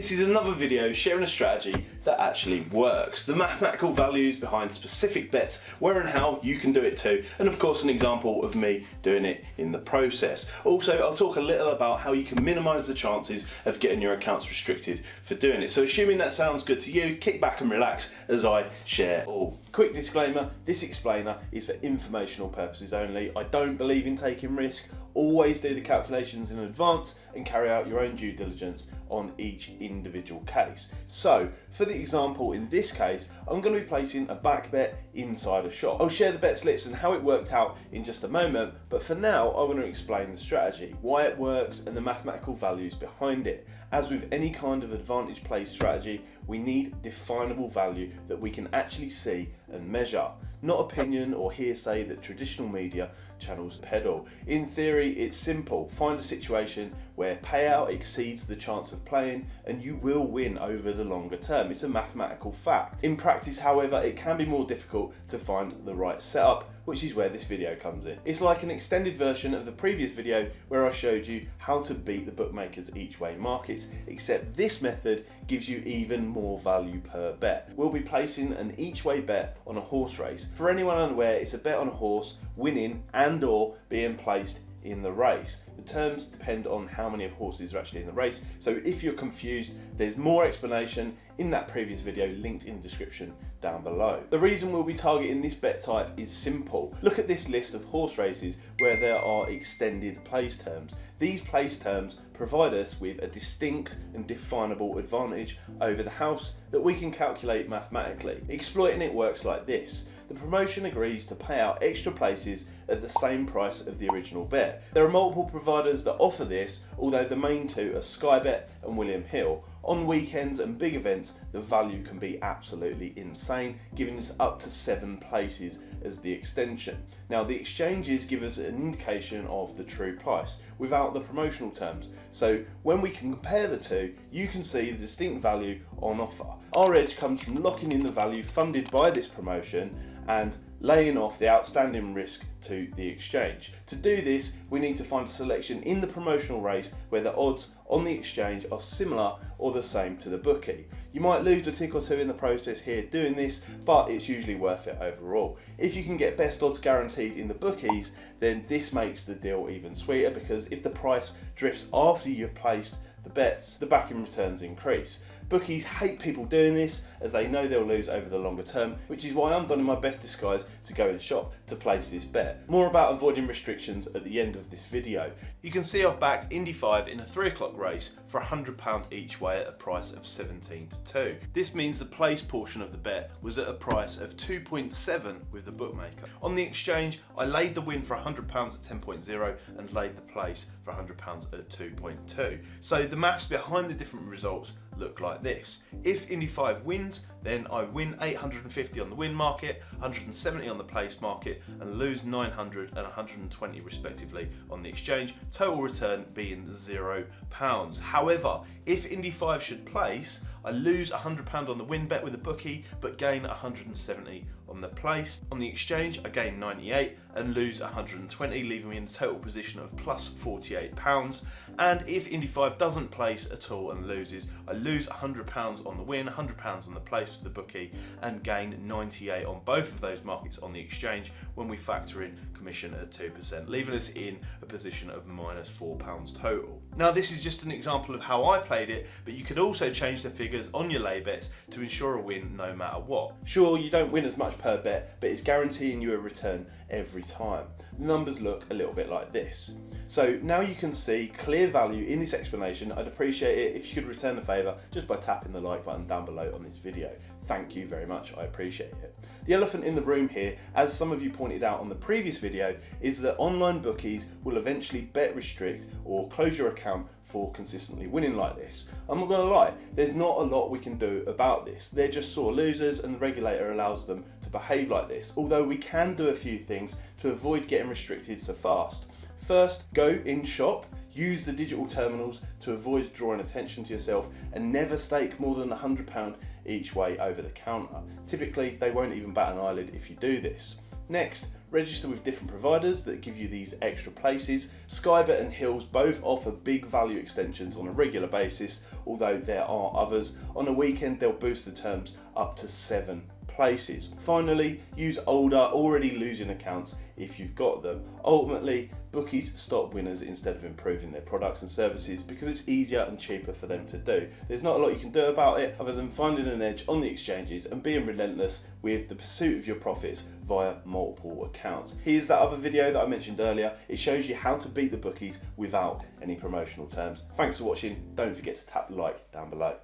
This is another video sharing a strategy that actually works. The mathematical values behind specific bets, where and how you can do it too, and of course an example of me doing it in the process. Also, I'll talk a little about how you can minimise the chances of getting your accounts restricted for doing it. So assuming that sounds good to you, kick back and relax as I share all. Quick disclaimer, this explainer is for informational purposes only. I don't believe in taking risk. Always do the calculations in advance and carry out your own due diligence on each individual case. So for the example in this case, I'm going to be placing a back bet inside a shop. I'll share the bet slips and how it worked out in just a moment, but for now I want to explain the strategy, why it works and the mathematical values behind it. As with any kind of advantage play strategy, we need definable value that we can actually see and measure, not opinion or hearsay that traditional media channels peddle. In theory, it's simple. Find a situation where payout exceeds the chance of playing and you will win over the longer term. It's a mathematical fact. In practice, however, it can be more difficult to find the right setup, which is where this video comes in. It's like an extended version of the previous video where I showed you how to beat the bookmakers each way markets, except this method gives you even more value per bet. We'll be placing an each way bet on a horse race. For anyone unaware, it's a bet on a horse winning and or being placed in the race. The terms depend on how many horses are actually in the race, so if you're confused, there's more explanation in that previous video linked in the description down below. The reason we'll be targeting this bet type is simple. Look at this list of horse races where there are extended place terms. These place terms provide us with a distinct and definable advantage over the house that we can calculate mathematically. Exploiting it works like this. The promotion agrees to pay out extra places at the same price of the original bet. There are multiple providers that offer this, although the main two are Sky Bet and William Hill. On weekends and big events, the value can be absolutely insane, giving us up to 7 places as the extension. Now, the exchanges give us an indication of the true price without the promotional terms. So when we can compare the two, you can see the distinct value on offer. Our edge comes from locking in the value funded by this promotion and laying off the outstanding risk to the exchange. To do this, we need to find a selection in the promotional race where the odds on the exchange are similar or the same to the bookie. You might lose a tick or two in the process here doing this, but it's usually worth it overall. If you can get best odds guaranteed in the bookies, then this makes the deal even sweeter, because if the price drifts after you've placed the bets, the backing returns increase. Bookies hate people doing this as they know they'll lose over the longer term, which is why I'm donning my best disguise to go in the shop to place this bet. More about avoiding restrictions at the end of this video. You can see I've backed Indy 5 in a 3 o'clock race for £100 each way at a price of 17 to 2. This means the place portion of the bet was at a price of 2.7 with the bookmaker. On the exchange, I laid the win for £100 at 10.0 and laid the place for £100 at 2.2. So the maths behind the different results look like this. If Indy 5 wins, then I win 850 on the win market, 170 on the place market, and lose 900 and 120 respectively on the exchange, total return being £0. However, if Indy 5 should place, I lose £100 on the win bet with a bookie, but gain 170 on the place. On the exchange, I gain 98 and lose 120, leaving me in a total position of plus £48. And if Indy 5 doesn't place at all and loses, I lose £100 on the win, £100 on the place with the bookie, and gain 98 on both of those markets on the exchange when we factor in commission at 2%, leaving us in a position of minus £4 total. Now, this is just an example of how I played it, but you could also change the figures on your lay bets to ensure a win no matter what. Sure, you don't win as much per bet, but it's guaranteeing you a return every time. The numbers look a little bit like this. So now you can see clear value in this explanation. I'd appreciate it if you could return the favour just by tapping the like button down below on this video. Thank you very much, I appreciate it. The elephant in the room here, as some of you pointed out on the previous video, is that online bookies will eventually bet restrict or close your account for consistently winning like this. I'm not gonna lie, there's not a lot we can do about this. They're just sore losers and the regulator allows them to behave like this, although we can do a few things to avoid getting restricted so fast. First, go in shop, use the digital terminals to avoid drawing attention to yourself, and never stake more than £100 each way over the counter. Typically, they won't even bat an eyelid if you do this. Next, register with different providers that give you these extra places. Skybet and Hills both offer big value extensions on a regular basis, although there are others. On a weekend, they'll boost the terms up to 7 places. Finally, use older, already losing accounts if you've got them. Ultimately, bookies stop winners instead of improving their products and services because it's easier and cheaper for them to do. There's not a lot you can do about it other than finding an edge on the exchanges and being relentless with the pursuit of your profits via multiple accounts. Here's that other video that I mentioned earlier. It shows you how to beat the bookies without any promotional terms. Thanks for watching. Don't forget to tap the like down below.